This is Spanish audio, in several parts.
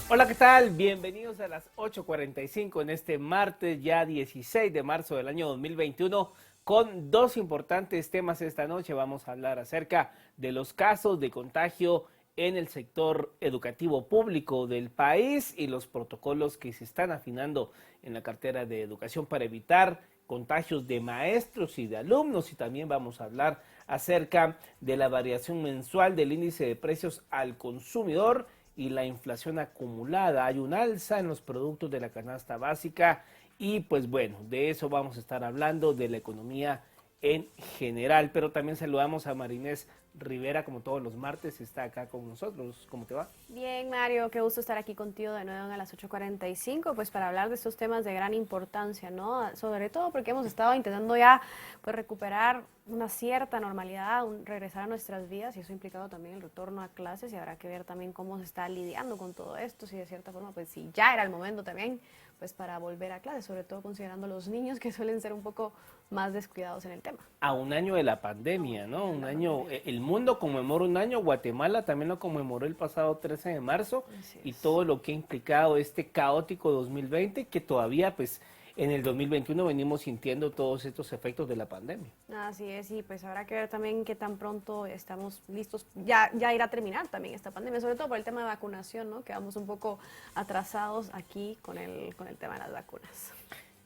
Hola, ¿qué tal? Bienvenidos a las 8:45 en este martes ya 16 de marzo del año 2021 con dos importantes temas esta noche. Vamos a hablar acerca de los casos de contagio en el sector educativo público del país y los protocolos que se están afinando en la cartera de educación para evitar contagios de maestros y de alumnos, y también vamos a hablar acerca de la variación mensual del índice de precios al consumidor y la inflación acumulada. Hay un alza en los productos de la canasta básica y pues bueno, de eso vamos a estar hablando, de la economía en general, pero también saludamos a Marinés Rivera, como todos los martes, está acá con nosotros. ¿Cómo te va? Bien, Mario, qué gusto estar aquí contigo de nuevo a las 8:45, pues para hablar de estos temas de gran importancia, ¿no? Sobre todo porque hemos estado intentando ya pues recuperar una cierta normalidad, regresar a nuestras vidas, y eso ha implicado también el retorno a clases, y habrá que ver también cómo se está lidiando con todo esto, si de cierta forma pues si ya era el momento también pues para volver a clases, sobre todo considerando los niños que suelen ser un poco más descuidados en el tema. A un año de la pandemia, ¿no? Un año, el mundo conmemora un año, Guatemala también lo conmemoró el pasado 13 de marzo, Así y es. todo lo que ha implicado este caótico 2020, que todavía pues en el 2021 venimos sintiendo todos estos efectos de la pandemia. Así es, y pues habrá que ver también qué tan pronto estamos listos. Ya irá a terminar también esta pandemia, sobre todo por el tema de vacunación, ¿no? Quedamos un poco atrasados aquí con el tema de las vacunas.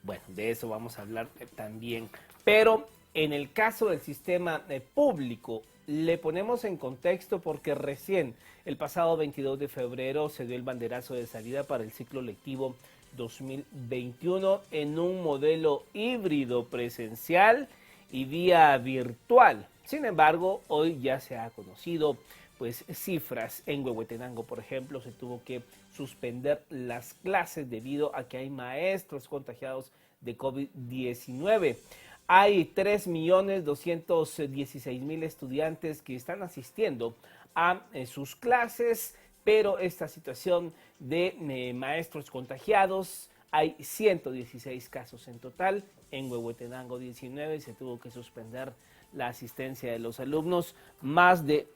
Bueno, de eso vamos a hablar también. Pero en el caso del sistema público, le ponemos en contexto porque recién, el pasado 22 de febrero, se dio el banderazo de salida para el ciclo lectivo 2021 en un modelo híbrido presencial y vía virtual. Sin embargo, hoy ya se ha conocido pues cifras. En Huehuetenango, por ejemplo, se tuvo que suspender las clases debido a que hay maestros contagiados de COVID-19. Hay 3.216.000 estudiantes que están asistiendo a sus clases, pero esta situación de maestros contagiados, hay 116 casos en total, en Huehuetenango 19, y se tuvo que suspender la asistencia de los alumnos, más de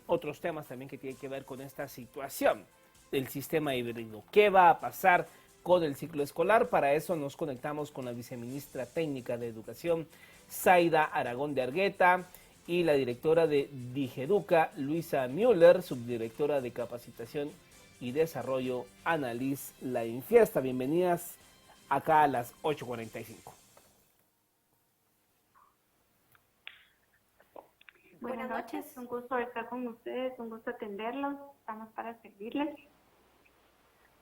otros temas también que tienen que ver con esta situación del sistema híbrido. ¿Qué va a pasar con el ciclo escolar? Para eso nos conectamos con la viceministra técnica de Educación, Zaida Aragón de Argueta, y la directora de Digeduca, Luisa Müller, subdirectora de Capacitación y Desarrollo, Annalise Lainfiesta. Bienvenidas acá a las 8:45. Buenas noches, un gusto estar con ustedes, un gusto atenderlos, estamos para servirles.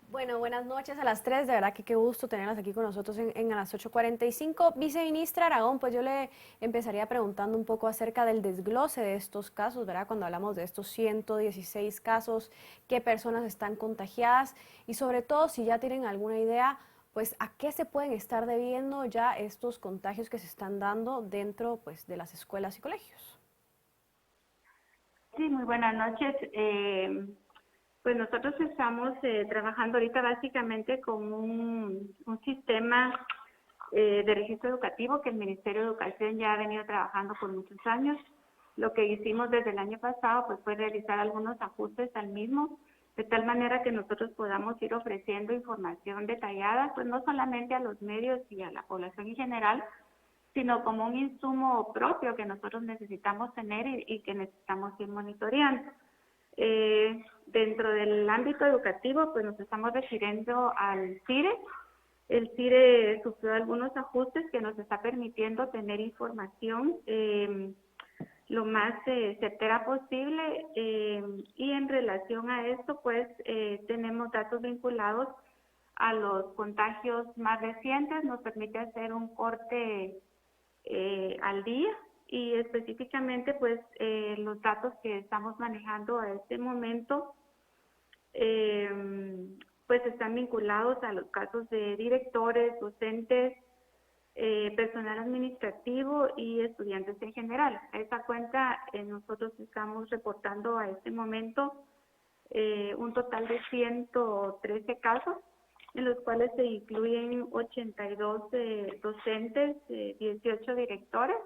Bueno, buenas noches a las 3, de verdad que qué gusto tenerlas aquí con nosotros en a las 8:45. Viceministra Aragón, pues yo le empezaría preguntando un poco acerca del desglose de estos casos, ¿verdad? Cuando hablamos de estos 116 casos, qué personas están contagiadas, y sobre todo si ya tienen alguna idea, pues a qué se pueden estar debiendo ya estos contagios que se están dando dentro pues de las escuelas y colegios. Sí, muy buenas noches. Pues nosotros estamos trabajando ahorita básicamente con un sistema de registro educativo que el Ministerio de Educación ya ha venido trabajando por muchos años. Lo que hicimos desde el año pasado pues fue realizar algunos ajustes al mismo, de tal manera que nosotros podamos ir ofreciendo información detallada, pues no solamente a los medios y a la población en general, sino como un insumo propio que nosotros necesitamos tener y que necesitamos ir monitoreando. Dentro del ámbito educativo, pues nos estamos refiriendo al CIRE. El CIRE sufrió algunos ajustes que nos está permitiendo tener información lo más certera posible, y en relación a esto, pues tenemos datos vinculados a los contagios más recientes, nos permite hacer un corte al día, y específicamente pues los datos que estamos manejando a este momento pues están vinculados a los casos de directores, docentes, personal administrativo y estudiantes en general. A esa cuenta nosotros estamos reportando a este momento un total de 113 casos, en los cuales se incluyen 82 docentes, 18 directores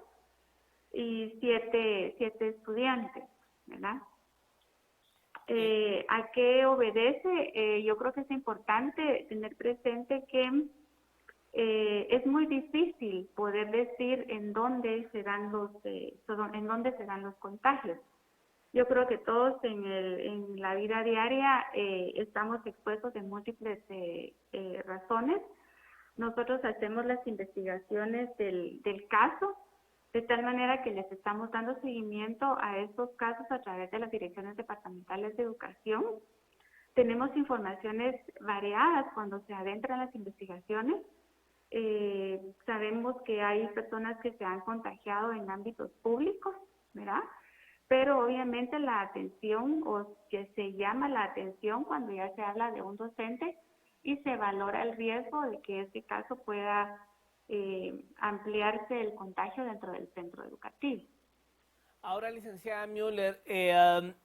y 7 estudiantes, ¿verdad? ¿A qué obedece? Yo creo que es importante tener presente que es muy difícil poder decir en dónde se dan los contagios. Yo creo que todos en la vida diaria estamos expuestos en múltiples razones. Nosotros hacemos las investigaciones del caso, de tal manera que les estamos dando seguimiento a estos casos a través de las direcciones departamentales de educación. Tenemos informaciones variadas cuando se adentran las investigaciones. Sabemos que hay personas que se han contagiado en ámbitos públicos, ¿verdad? Pero obviamente la atención, o que se llama la atención cuando ya se habla de un docente y se valora el riesgo de que este caso pueda ampliarse el contagio dentro del centro educativo. Ahora, licenciada Müller,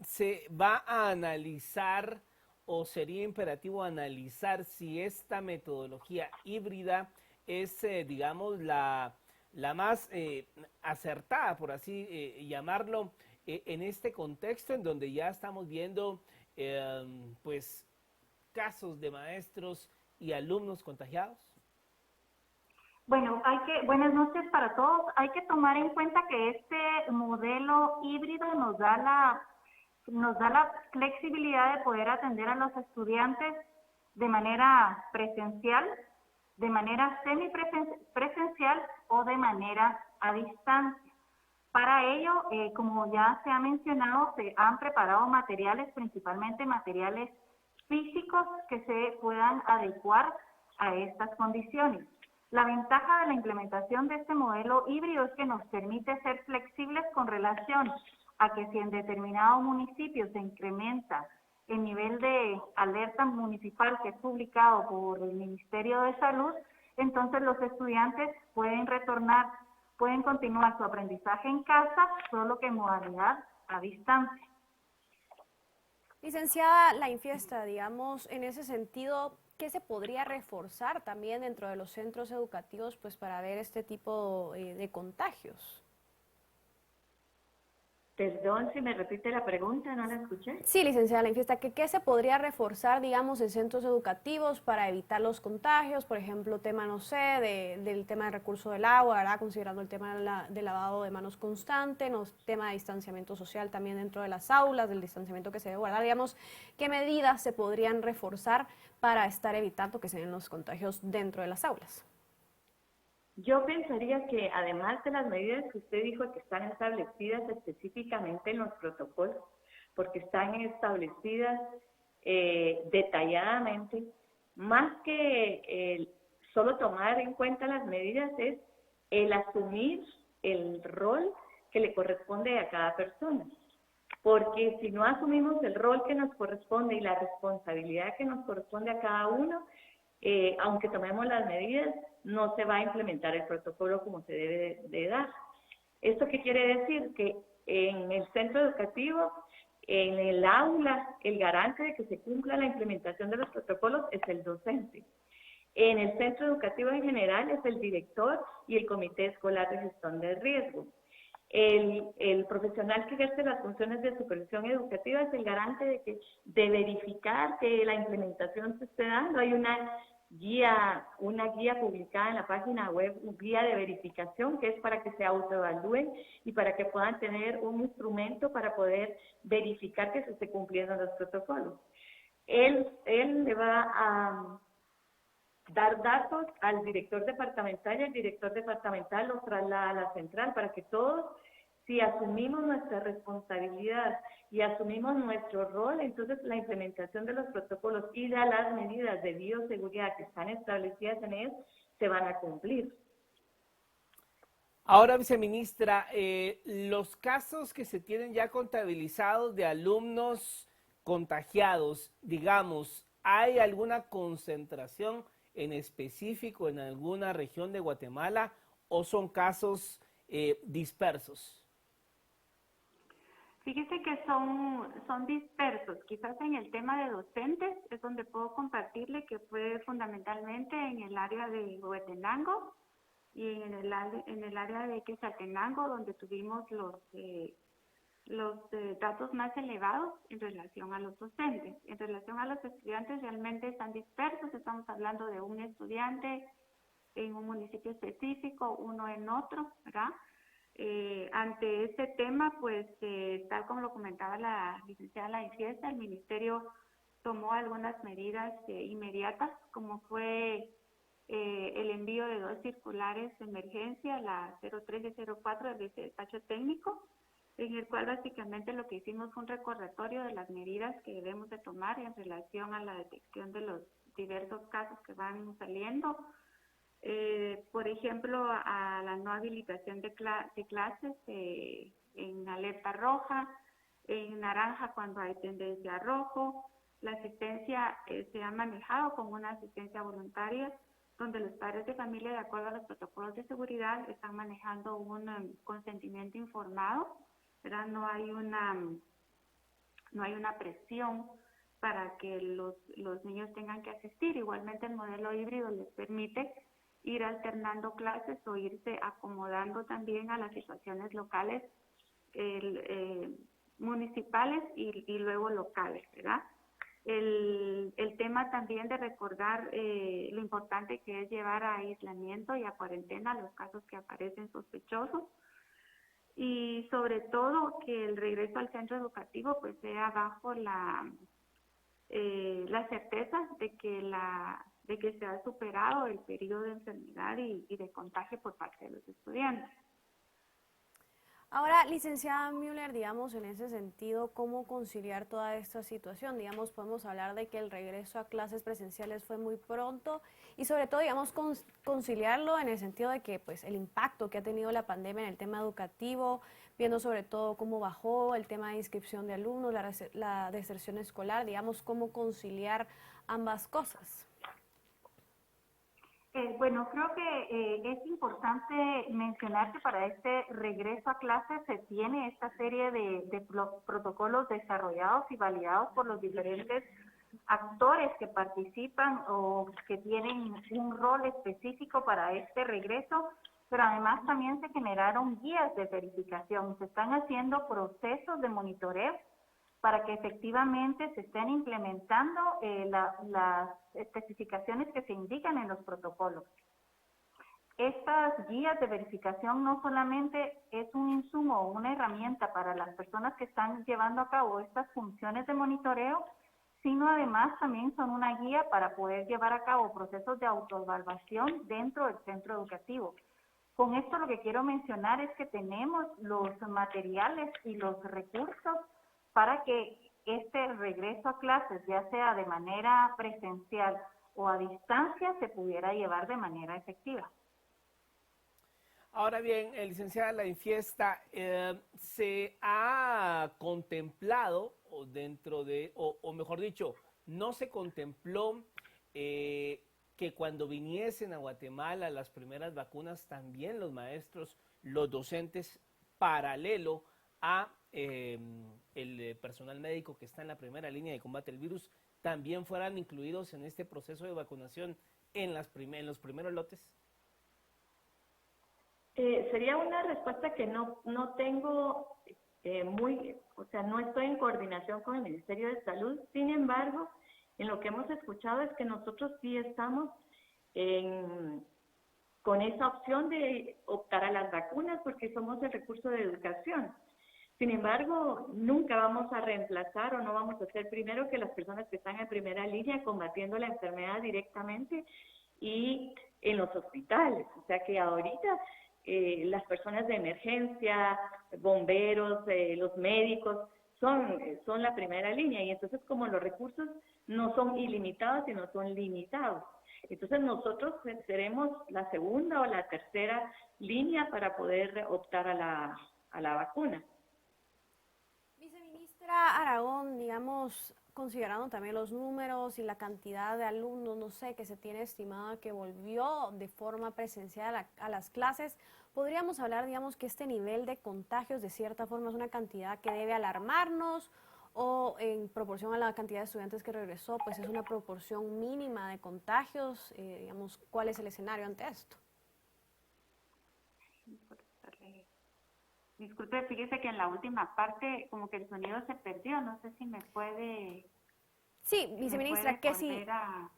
¿se va a analizar o sería imperativo analizar si esta metodología híbrida es, digamos, la más acertada, por así llamarlo, en este contexto en donde ya estamos viendo, pues, casos de maestros y alumnos contagiados? Bueno, buenas noches para todos. Hay que tomar en cuenta que este modelo híbrido nos da la flexibilidad de poder atender a los estudiantes de manera presencial, de manera semipresencial o de manera a distancia. Para ello, como ya se ha mencionado, se han preparado materiales, principalmente materiales físicos que se puedan adecuar a estas condiciones. La ventaja de la implementación de este modelo híbrido es que nos permite ser flexibles con relación a que si en determinado municipio se incrementa el nivel de alerta municipal que es publicado por el Ministerio de Salud, entonces los estudiantes pueden continuar su aprendizaje en casa, solo que en modalidad a distancia. Licenciada Lainfiesta, digamos, en ese sentido, ¿qué se podría reforzar también dentro de los centros educativos pues para ver este tipo de contagios? Perdón, si me repite la pregunta, no la escuché. Sí, licenciada Lainfiesta, ¿qué se podría reforzar, digamos, en centros educativos para evitar los contagios? Por ejemplo, tema, no sé, del tema del recurso del agua, ¿verdad? Considerando el tema del lavado de manos constante, tema de distanciamiento social también dentro de las aulas, del distanciamiento que se debe guardar, digamos, ¿qué medidas se podrían reforzar para estar evitando que se den los contagios dentro de las aulas? Yo pensaría que además de las medidas que usted dijo que están establecidas específicamente en los protocolos, porque están establecidas detalladamente, más que solo tomar en cuenta las medidas es el asumir el rol que le corresponde a cada persona. Porque si no asumimos el rol que nos corresponde y la responsabilidad que nos corresponde a cada uno, aunque tomemos las medidas, no se va a implementar el protocolo como se debe de dar. ¿Esto qué quiere decir? Que en el centro educativo, en el aula, el garante de que se cumpla la implementación de los protocolos es el docente. En el centro educativo en general es el director y el comité escolar de gestión de riesgo. El profesional que ejerce las funciones de supervisión educativa es el garante de verificar que la implementación se esté dando. Hay una guía publicada en la página web, una guía de verificación que es para que se autoevalúen y para que puedan tener un instrumento para poder verificar que se esté cumpliendo los protocolos. Él le va a dar datos al director departamental y el director departamental los traslada a la central para que todos, si asumimos nuestra responsabilidad y asumimos nuestro rol, entonces la implementación de los protocolos y de las medidas de bioseguridad que están establecidas en él se van a cumplir. Ahora, viceministra, los casos que se tienen ya contabilizados de alumnos contagiados, digamos, ¿hay alguna concentración en específico en alguna región de Guatemala o son casos dispersos? Fíjese que son dispersos. Quizás en el tema de docentes es donde puedo compartirle que fue fundamentalmente en el área de Huehuetenango y en el área de Quetzaltenango, donde tuvimos datos más elevados en relación a los docentes. En relación a los estudiantes realmente están dispersos, estamos hablando de un estudiante en un municipio específico, uno en otro, ¿verdad? Ante este tema, pues tal como lo comentaba la licenciada La Infiesta, el Ministerio tomó algunas medidas inmediatas, como fue el envío de 2 circulares de emergencia, la 03 y 04 del despacho técnico, en el cual básicamente lo que hicimos fue un recordatorio de las medidas que debemos de tomar en relación a la detección de los diversos casos que van saliendo. Por ejemplo, a la no habilitación de clases en alerta roja, en naranja cuando hay tendencia a rojo. La asistencia se ha manejado como una asistencia voluntaria, donde los padres de familia, de acuerdo a los protocolos de seguridad, están manejando un consentimiento informado, ¿verdad? No hay una presión para que los niños tengan que asistir. Igualmente el modelo híbrido les permite ir alternando clases o irse acomodando también a las situaciones locales, municipales y luego locales, ¿verdad? El tema también de recordar lo importante que es llevar a aislamiento y a cuarentena los casos que aparecen sospechosos, y sobre todo que el regreso al centro educativo pues sea bajo la certeza de que se ha superado el periodo de enfermedad y de contagio por parte de los estudiantes. Ahora, licenciada Müller, digamos, en ese sentido, ¿cómo conciliar toda esta situación? Digamos, podemos hablar de que el regreso a clases presenciales fue muy pronto y sobre todo, digamos, conciliarlo en el sentido de que, pues, el impacto que ha tenido la pandemia en el tema educativo, viendo sobre todo cómo bajó el tema de inscripción de alumnos, la deserción escolar, digamos, cómo conciliar ambas cosas. Bueno, creo que es importante mencionar que para este regreso a clases se tiene esta serie de protocolos desarrollados y validados por los diferentes actores que participan o que tienen un rol específico para este regreso, pero además también se generaron guías de verificación, se están haciendo procesos de monitoreo para que efectivamente se estén implementando las especificaciones que se indican en los protocolos. Estas guías de verificación no solamente es un insumo o una herramienta para las personas que están llevando a cabo estas funciones de monitoreo, sino además también son una guía para poder llevar a cabo procesos de autoevaluación dentro del centro educativo. Con esto lo que quiero mencionar es que tenemos los materiales y los recursos para que este regreso a clases, ya sea de manera presencial o a distancia, se pudiera llevar de manera efectiva. Ahora bien, licenciada La Infiesta, ¿se ha contemplado o dentro de, o mejor dicho, no se contempló que cuando viniesen a Guatemala las primeras vacunas, también los maestros, los docentes, paralelo a el personal médico que está en la primera línea de combate al virus, también fueran incluidos en este proceso de vacunación en los primeros lotes? Sería una respuesta que no tengo no estoy en coordinación con el Ministerio de Salud. Sin embargo, en lo que hemos escuchado es que nosotros sí estamos con esa opción de optar a las vacunas porque somos el recurso de educación. Sin embargo, nunca vamos a reemplazar o no vamos a ser primero que las personas que están en primera línea combatiendo la enfermedad directamente y en los hospitales. O sea que ahorita las personas de emergencia, bomberos, los médicos, son la primera línea, y entonces como los recursos no son ilimitados, sino son limitados. Entonces nosotros seremos la segunda o la tercera línea para poder optar a la vacuna. Viceministra Aragón, digamos, considerando también los números y la cantidad de alumnos, no sé, que se tiene estimada que volvió de forma presencial a las clases, ¿podríamos hablar, digamos, que este nivel de contagios de cierta forma es una cantidad que debe alarmarnos o en proporción a la cantidad de estudiantes que regresó, pues es una proporción mínima de contagios? Digamos, ¿cuál es el escenario ante esto? Disculpe, fíjese que en la última parte como que el sonido se perdió, no sé si me puede... Sí, viceministra, que si volver a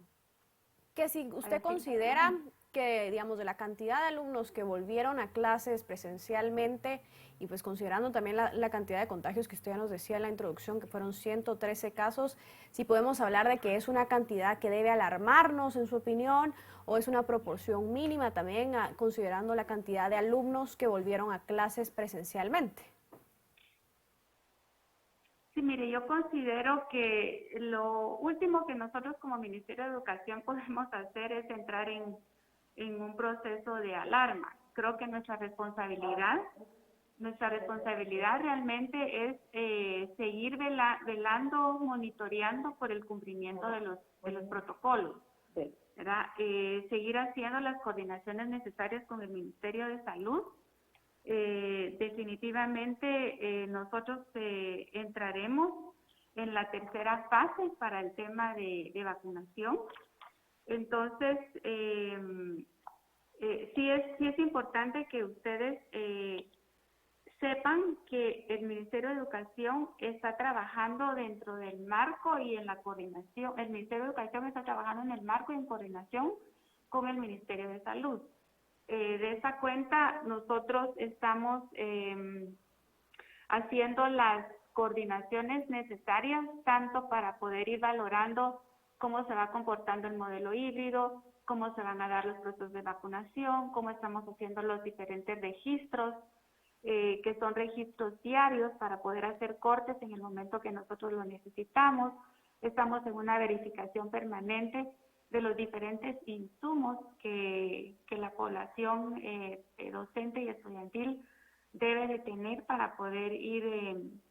usted decir. considera que, digamos, de la cantidad de alumnos que volvieron a clases presencialmente y pues considerando también la cantidad de contagios que usted ya nos decía en la introducción, que fueron 113 casos, si podemos hablar de que es una cantidad que debe alarmarnos en su opinión o es una proporción mínima también considerando la cantidad de alumnos que volvieron a clases presencialmente. Sí, mire, yo considero que lo último que nosotros como Ministerio de Educación podemos hacer es entrar en un proceso de alarma. Creo que nuestra responsabilidad realmente es seguir velando, monitoreando por el cumplimiento de los protocolos, ¿verdad? Seguir haciendo las coordinaciones necesarias con el Ministerio de Salud. Definitivamente nosotros entraremos en la tercera fase para el tema de vacunación. Entonces, sí es importante que ustedes sepan que el Ministerio de Educación está trabajando dentro del marco y en la coordinación. El Ministerio de Educación está trabajando en el marco y en coordinación con el Ministerio de Salud. De esa cuenta, nosotros estamos haciendo las coordinaciones necesarias, tanto para poder ir valorando cómo se va comportando el modelo híbrido, cómo se van a dar los procesos de vacunación, cómo estamos haciendo los diferentes registros, que son registros diarios para poder hacer cortes en el momento que nosotros lo necesitamos. Estamos en una verificación permanente de los diferentes insumos que la población docente y estudiantil debe de tener para poder ir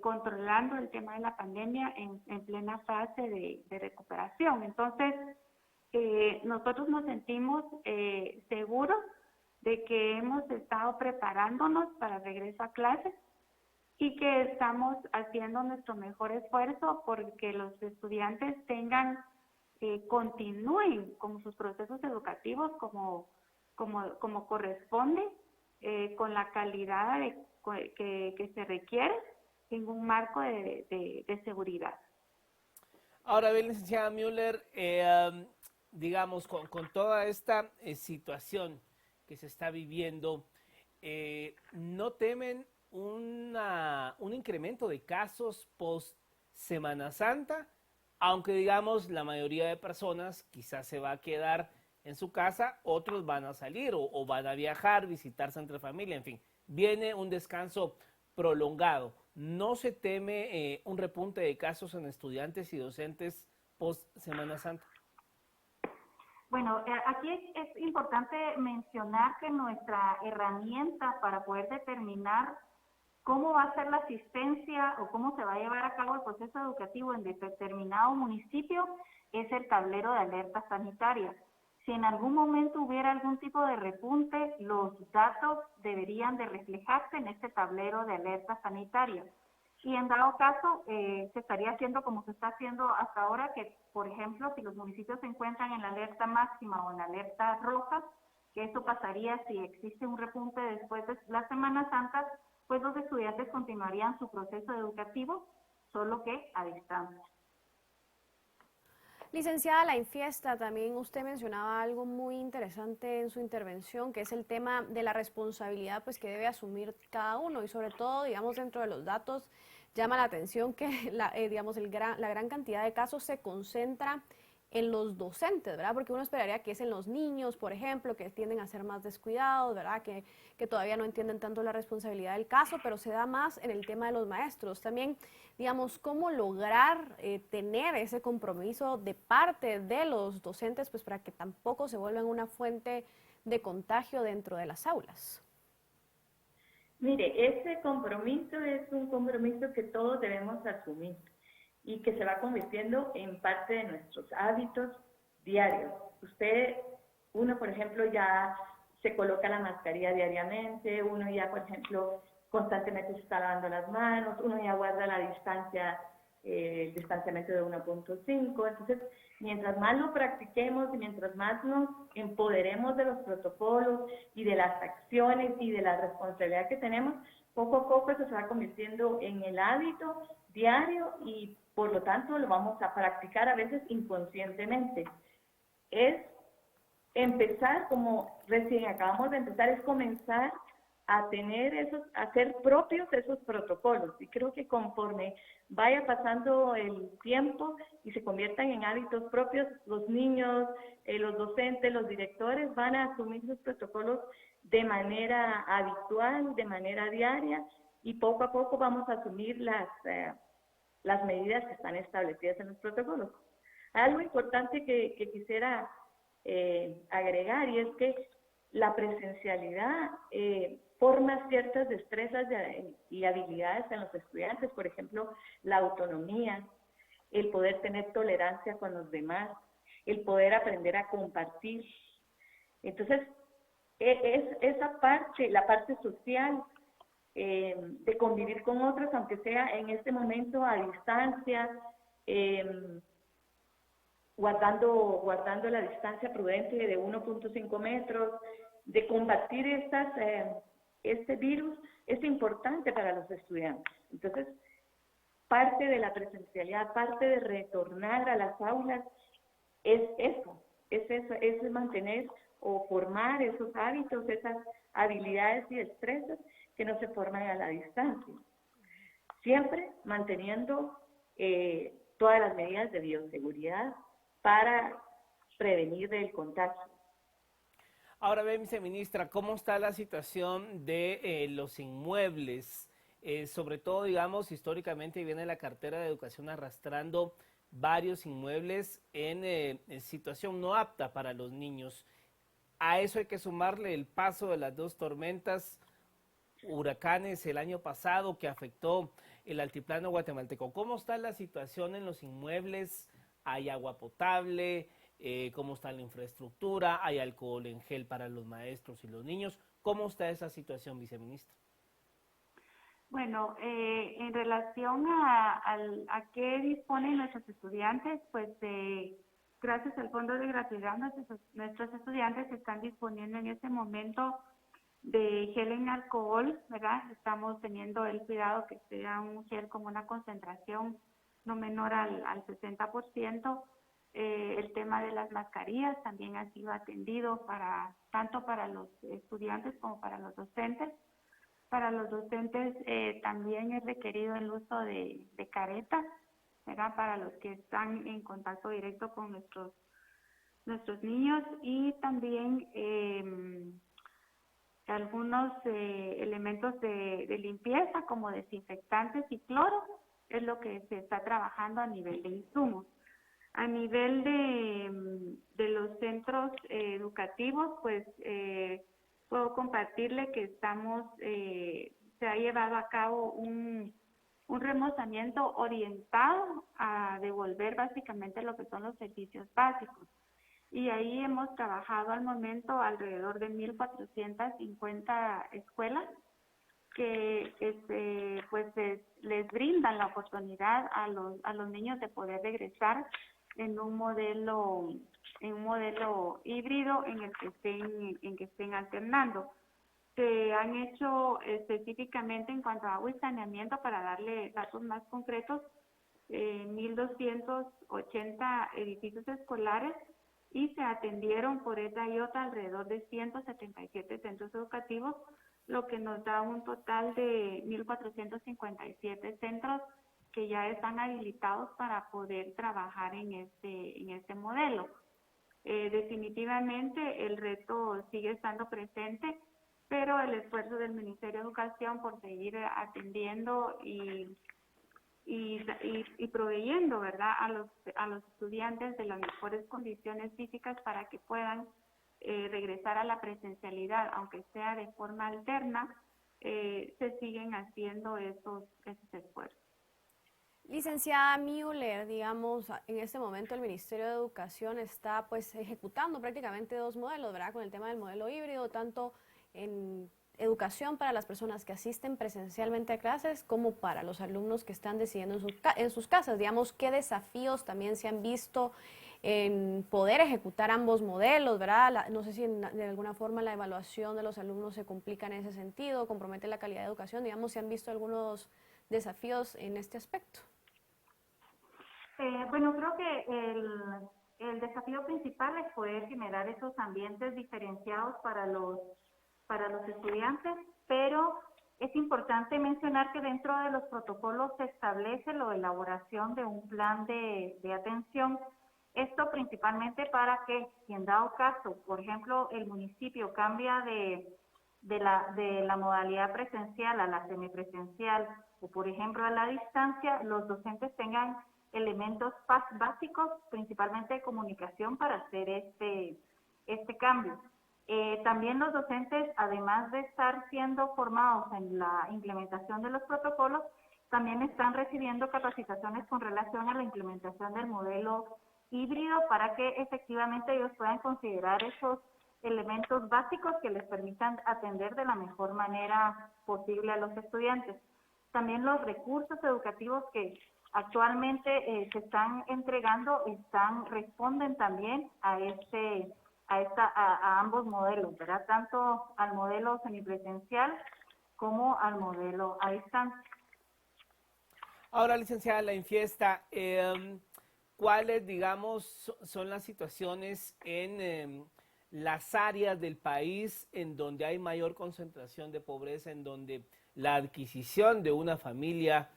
controlando el tema de la pandemia en plena fase de recuperación. Entonces, nosotros nos sentimos seguros de que hemos estado preparándonos para el regreso a clases y que estamos haciendo nuestro mejor esfuerzo porque los estudiantes continúen con sus procesos educativos como corresponde, con la calidad que se requiere en un marco de seguridad. Ahora bien, licenciada Müller, digamos, con toda esta situación que se está viviendo, ¿no temen un incremento de casos post Semana Santa? Aunque digamos la mayoría de personas quizás se va a quedar en su casa, otros van a salir o van a viajar, visitarse entre familia, en fin, viene un descanso prolongado. ¿No se teme un repunte de casos en estudiantes y docentes post Semana Santa? Bueno, aquí es importante mencionar que nuestra herramienta para poder determinar cómo va a ser la asistencia o cómo se va a llevar a cabo el proceso educativo en determinado municipio es el tablero de alerta sanitaria. Si en algún momento hubiera algún tipo de repunte, los datos deberían de reflejarse en este tablero de alerta sanitaria. Y en dado caso, se estaría haciendo como se está haciendo hasta ahora, que por ejemplo, si los municipios se encuentran en la alerta máxima o en la alerta roja, que eso pasaría si existe un repunte después de la Semana Santa, pues los estudiantes continuarían su proceso educativo, solo que a distancia. Licenciada La Infiesta, también usted mencionaba algo muy interesante en su intervención, que es el tema de la responsabilidad pues, que debe asumir cada uno y sobre todo, digamos, dentro de los datos, llama la atención que la gran cantidad de casos se concentra en los docentes, ¿verdad? Porque uno esperaría que es en los niños, por ejemplo, que tienden a ser más descuidados, ¿verdad? Que todavía no entienden tanto la responsabilidad del caso, pero se da más en el tema de los maestros. También, digamos, cómo lograr tener ese compromiso de parte de los docentes, pues para que tampoco se vuelvan una fuente de contagio dentro de las aulas. Mire, ese compromiso es un compromiso que todos debemos asumir y que se va convirtiendo en parte de nuestros hábitos diarios. Uno, por ejemplo, ya se coloca la mascarilla diariamente, uno ya, por ejemplo, constantemente se está lavando las manos, uno ya guarda la distancia el distanciamiento de 1.5. Entonces, mientras más lo practiquemos y mientras más nos empoderemos de los protocolos y de las acciones y de la responsabilidad que tenemos, poco a poco eso se va convirtiendo en el hábito diario y por lo tanto lo vamos a practicar a veces inconscientemente. Es empezar, como recién acabamos de empezar, es comenzar a tener a hacer propios esos protocolos. Y creo que conforme vaya pasando el tiempo y se conviertan en hábitos propios, los niños, los docentes, los directores van a asumir sus protocolos de manera habitual, de manera diaria, y poco a poco vamos a asumir las medidas que están establecidas en los protocolos. Algo importante que quisiera agregar, y es que la presencialidad forma ciertas destrezas y habilidades en los estudiantes, por ejemplo, la autonomía, el poder tener tolerancia con los demás, el poder aprender a compartir. Entonces, es esa parte, la parte social, de convivir con otros, aunque sea en este momento a distancia, guardando la distancia prudente de 1.5 metros, de combatir este virus, es importante para los estudiantes. Entonces, parte de la presencialidad, parte de retornar a las aulas, es mantener o formar esos hábitos, esas habilidades y destrezas que no se forman a la distancia. Siempre manteniendo todas las medidas de bioseguridad para prevenir el contagio. Ahora, viceministra, ¿cómo está la situación de los inmuebles? Sobre todo, digamos, históricamente viene la cartera de educación arrastrando varios inmuebles en situación no apta para los niños. A eso hay que sumarle el paso de las dos tormentas, huracanes el año pasado que afectó el altiplano guatemalteco. ¿Cómo está la situación en los inmuebles? ¿Hay agua potable? ¿Cómo está la infraestructura? ¿Hay alcohol en gel para los maestros y los niños? ¿Cómo está esa situación, viceministra? Bueno, en relación a qué disponen nuestros estudiantes, pues gracias al Fondo de Gratuidad, nuestros estudiantes están disponiendo en este momento de gel en alcohol, ¿verdad? Estamos teniendo el cuidado que sea un gel con una concentración no menor al 60%. El tema de las mascarillas también ha sido atendido tanto para los estudiantes como para los docentes. Para los docentes también es requerido el uso de caretas, ¿verdad? Para los que están en contacto directo con nuestros niños, y también algunos elementos de limpieza como desinfectantes y cloro es lo que se está trabajando a nivel de insumos. A nivel de los centros educativos, pues puedo compartirle que se ha llevado a cabo un remozamiento orientado a devolver básicamente lo que son los servicios básicos. Y ahí hemos trabajado al momento alrededor de 1.450 escuelas que les brindan la oportunidad a los niños de poder regresar en un modelo híbrido en que estén alternando. Se han hecho específicamente en cuanto a agua y saneamiento, para darle datos más concretos, 1.280 edificios escolares, y se atendieron por esta y otra alrededor de 177 centros educativos, lo que nos da un total de 1.457 centros que ya están habilitados para poder trabajar en este modelo. Definitivamente el reto sigue estando presente, pero el esfuerzo del Ministerio de Educación por seguir atendiendo y proveyendo, ¿verdad?, a los estudiantes de las mejores condiciones físicas para que puedan regresar a la presencialidad, aunque sea de forma alterna, se siguen haciendo esos esfuerzos. Licenciada Müller, digamos, en este momento el Ministerio de Educación está pues ejecutando prácticamente dos modelos, ¿verdad? Con el tema del modelo híbrido, tanto en educación para las personas que asisten presencialmente a clases como para los alumnos que están decidiendo en sus casas. Digamos, ¿qué desafíos también se han visto en poder ejecutar ambos modelos, ¿verdad? No sé si de alguna forma la evaluación de los alumnos se complica en ese sentido, compromete la calidad de educación. Digamos, ¿se han visto algunos desafíos en este aspecto? Bueno, creo que el desafío principal es poder generar esos ambientes diferenciados para los estudiantes, pero es importante mencionar que dentro de los protocolos se establece la elaboración de un plan de atención. Esto principalmente para que, si en dado caso, por ejemplo, el municipio cambia de la modalidad presencial a la semipresencial o, por ejemplo, a la distancia, los docentes tengan elementos básicos, principalmente de comunicación, para hacer este cambio. También los docentes, además de estar siendo formados en la implementación de los protocolos, también están recibiendo capacitaciones con relación a la implementación del modelo híbrido para que efectivamente ellos puedan considerar esos elementos básicos que les permitan atender de la mejor manera posible a los estudiantes. También los recursos educativos que actualmente se están entregando responden también a ambos modelos, ¿verdad? Tanto al modelo semipresencial como al modelo a distancia. Ahora, licenciada La Infiesta, ¿cuáles, digamos, son las situaciones en las áreas del país en donde hay mayor concentración de pobreza, en donde la adquisición de una familia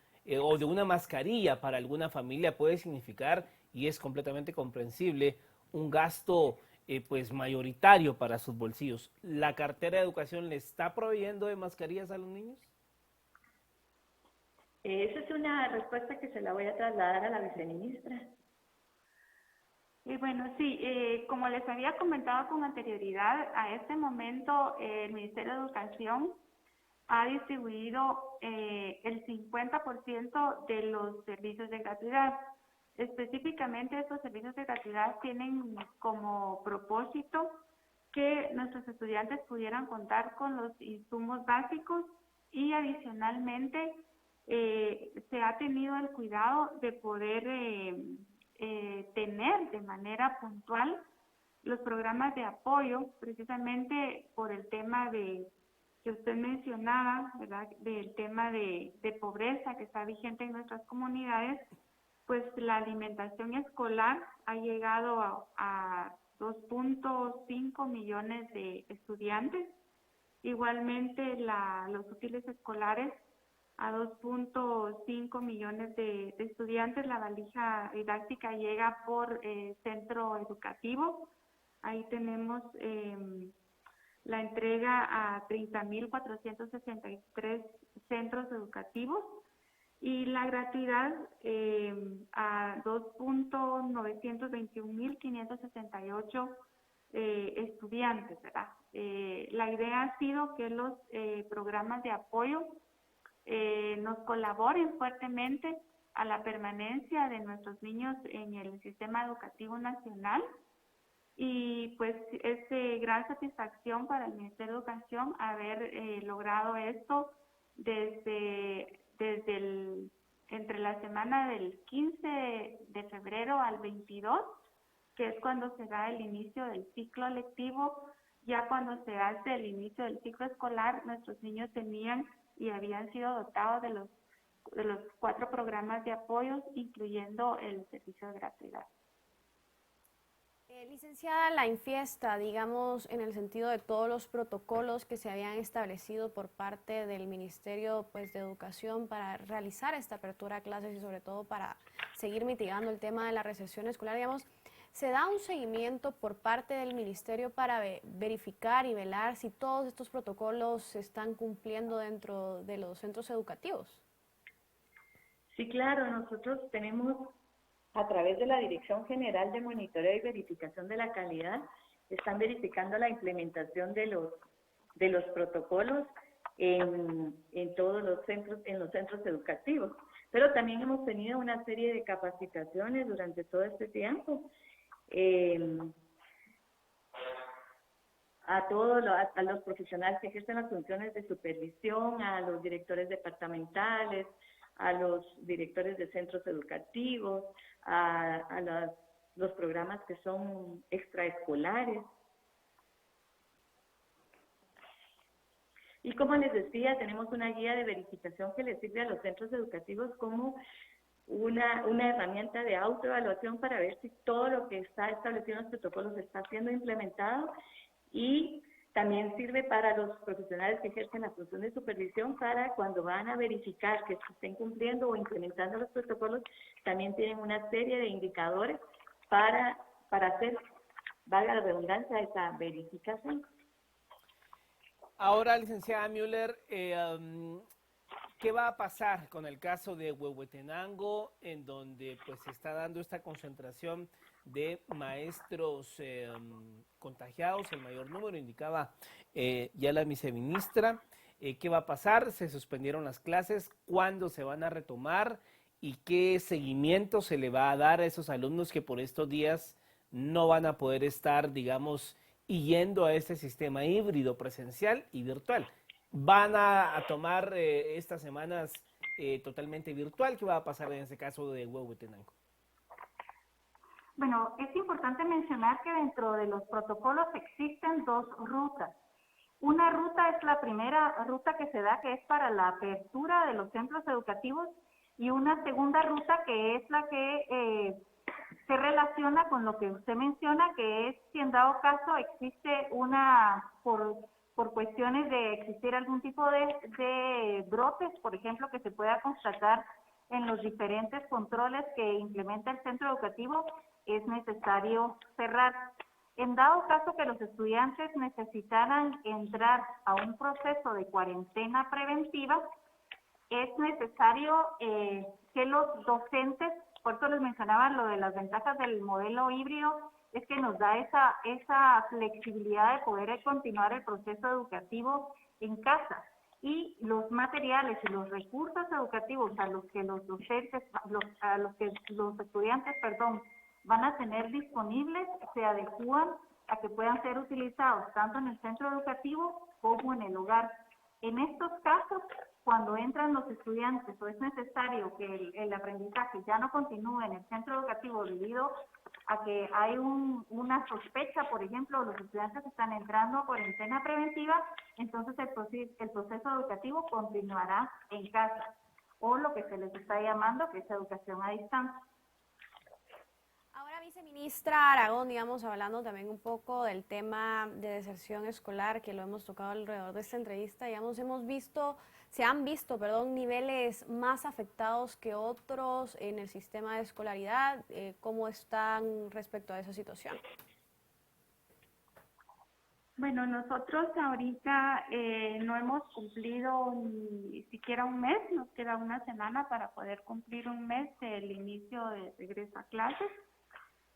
o de una mascarilla para alguna familia puede significar, y es completamente comprensible, un gasto pues mayoritario para sus bolsillos? ¿La cartera de educación le está proveyendo de mascarillas a los niños? Esa es una respuesta que se la voy a trasladar a la viceministra. Y bueno, sí, como les había comentado con anterioridad, a este momento el Ministerio de Educación ha distribuido el 50% de los servicios de gratuidad. Específicamente, estos servicios de gratuidad tienen como propósito que nuestros estudiantes pudieran contar con los insumos básicos y adicionalmente se ha tenido el cuidado de poder tener de manera puntual los programas de apoyo, precisamente por el tema que usted mencionaba, ¿verdad?, del tema de pobreza que está vigente en nuestras comunidades. Pues la alimentación escolar ha llegado a 2.5 millones de estudiantes. Igualmente los útiles escolares a 2.5 millones de estudiantes. La valija didáctica llega por centro educativo. Ahí tenemos la entrega a 30.463 centros educativos y la gratuidad a 2.921.568 estudiantes, ¿verdad? La idea ha sido que los programas de apoyo nos colaboren fuertemente a la permanencia de nuestros niños en el sistema educativo nacional, y pues es de gran satisfacción para el Ministerio de Educación haber logrado esto entre la semana del 15 de febrero al 22, que es cuando se da el inicio del ciclo lectivo. Ya cuando se hace el inicio del ciclo escolar, nuestros niños tenían y habían sido dotados de los 4 programas de apoyo, incluyendo el servicio de gratuidad. Licenciada La Infiesta, digamos, en el sentido de todos los protocolos que se habían establecido por parte del Ministerio pues, de Educación para realizar esta apertura a clases y sobre todo para seguir mitigando el tema de la recesión escolar, digamos, ¿se da un seguimiento por parte del Ministerio para verificar y velar si todos estos protocolos se están cumpliendo dentro de los centros educativos? Sí, claro, nosotros tenemos, a través de la Dirección General de Monitoreo y Verificación de la Calidad, están verificando la implementación de los protocolos en todos los centros educativos. Pero también hemos tenido una serie de capacitaciones durante todo este tiempo. a los profesionales que ejercen las funciones de supervisión, a los directores departamentales, a los directores de centros educativos, los programas que son extraescolares. Y como les decía, tenemos una guía de verificación que les sirve a los centros educativos como una herramienta de autoevaluación para ver si todo lo que está establecido en los protocolos está siendo implementado, y también sirve para los profesionales que ejercen la función de supervisión para cuando van a verificar que se estén cumpliendo o implementando los protocolos, también tienen una serie de indicadores para hacer, valga la redundancia, esa verificación. Ahora, licenciada Müller, ¿qué va a pasar con el caso de Huehuetenango, en donde pues se está dando esta concentración de maestros contagiados, el mayor número, indicaba ya la viceministra? ¿Qué va a pasar? ¿Se suspendieron las clases? ¿Cuándo se van a retomar? ¿Y qué seguimiento se le va a dar a esos alumnos que por estos días no van a poder estar, digamos, yendo a este sistema híbrido presencial y virtual? ¿Van a tomar estas semanas totalmente virtual? ¿Qué va a pasar en ese caso de Huehuetenango? Bueno, es importante mencionar que dentro de los protocolos existen dos rutas. Una ruta es la primera ruta que se da, que es para la apertura de los centros educativos, y una segunda ruta que es la que se relaciona con lo que usted menciona, que es si en dado caso existe por cuestiones de existir algún tipo de brotes, por ejemplo, que se pueda constatar en los diferentes controles que implementa el centro educativo, es necesario cerrar. En dado caso que los estudiantes necesitaran entrar a un proceso de cuarentena preventiva, es necesario que los docentes, por eso les mencionaba lo de las ventajas del modelo híbrido, es que nos da esa flexibilidad de poder continuar el proceso educativo en casa. Y los materiales y los recursos educativos a los que los docentes, a los que los estudiantes, van a tener disponibles, se adecúan a que puedan ser utilizados tanto en el centro educativo como en el hogar. En estos casos, cuando entran los estudiantes o es necesario que el aprendizaje ya no continúe en el centro educativo debido a que hay una sospecha, por ejemplo, los estudiantes están entrando a cuarentena preventiva, entonces el proceso educativo continuará en casa, o lo que se les está llamando que es educación a distancia. Ahora, viceministra Aragón, digamos, hablando también un poco del tema de deserción escolar, que lo hemos tocado alrededor de esta entrevista, digamos, se han visto, niveles más afectados que otros en el sistema de escolaridad. ¿Cómo están respecto a esa situación? Bueno, nosotros ahorita no hemos cumplido ni siquiera un mes, nos queda una semana para poder cumplir un mes del inicio de regreso a clases.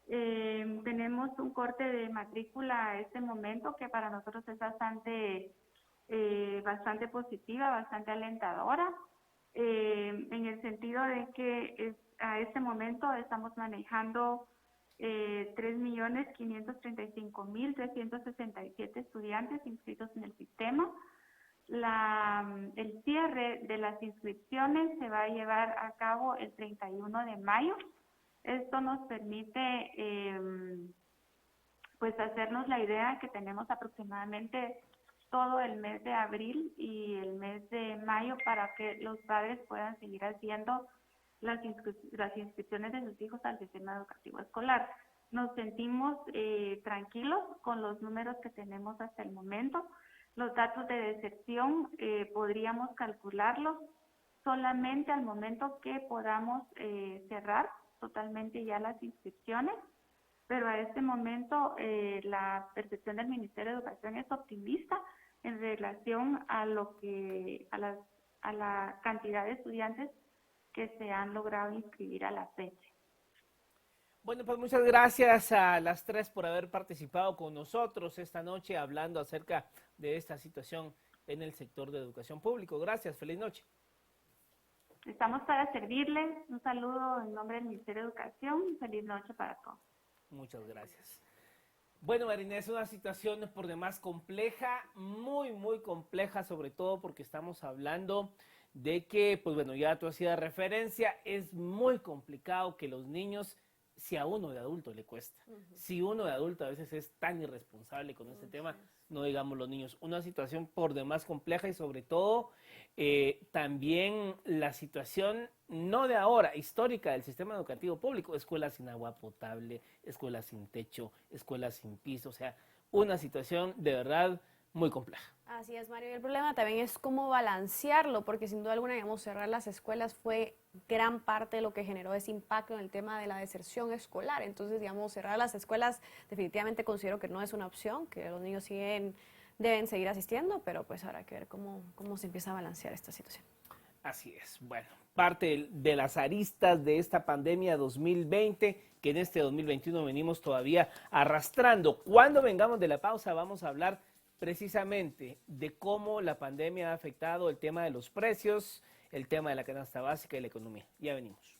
Tenemos un corte de matrícula a este momento que para nosotros es bastante positiva, bastante alentadora, en el sentido de que a este momento estamos manejando 3.535.367 estudiantes inscritos en el sistema. El cierre de las inscripciones se va a llevar a cabo el 31 de mayo. Esto nos permite pues hacernos la idea que tenemos aproximadamente todo el mes de abril y el mes de mayo para que los padres puedan seguir haciendo las inscripciones de sus hijos al sistema educativo escolar. Nos sentimos tranquilos con los números que tenemos hasta el momento. Los datos de deserción podríamos calcularlos solamente al momento que podamos cerrar totalmente ya las inscripciones, pero a este momento la percepción del Ministerio de Educación es optimista en relación a la cantidad de estudiantes que se han logrado inscribir a la fecha. Bueno, pues muchas gracias a las tres por haber participado con nosotros esta noche hablando acerca de esta situación en el sector de educación público. Gracias, feliz noche. Estamos para servirles. Un saludo en nombre del Ministerio de Educación. Feliz noche para todos. Muchas gracias. Bueno, Marina, es una situación por demás compleja, muy compleja, sobre todo porque estamos hablando de que, pues bueno, ya tú hacías referencia, es muy complicado que los niños, si a uno de adulto le cuesta, si uno de adulto a veces es tan irresponsable con este tema, no digamos los niños, una situación por demás compleja y sobre todo también la situación, no de ahora, histórica del sistema educativo público, escuelas sin agua potable, escuelas sin techo, escuelas sin piso, o sea, una situación de verdad muy compleja. Así es, Mario. Y el problema también es cómo balancearlo, porque sin duda alguna, digamos, cerrar las escuelas fue gran parte de lo que generó ese impacto en el tema de la deserción escolar. Entonces, digamos, cerrar las escuelas definitivamente considero que no es una opción, que los niños deben seguir asistiendo, pero pues habrá que ver cómo se empieza a balancear esta situación. Así es. Bueno, parte de las aristas de esta pandemia 2020, que en este 2021 venimos todavía arrastrando. Cuando vengamos de la pausa vamos a hablar precisamente de cómo la pandemia ha afectado el tema de los precios, el tema de la canasta básica y la economía. Ya venimos.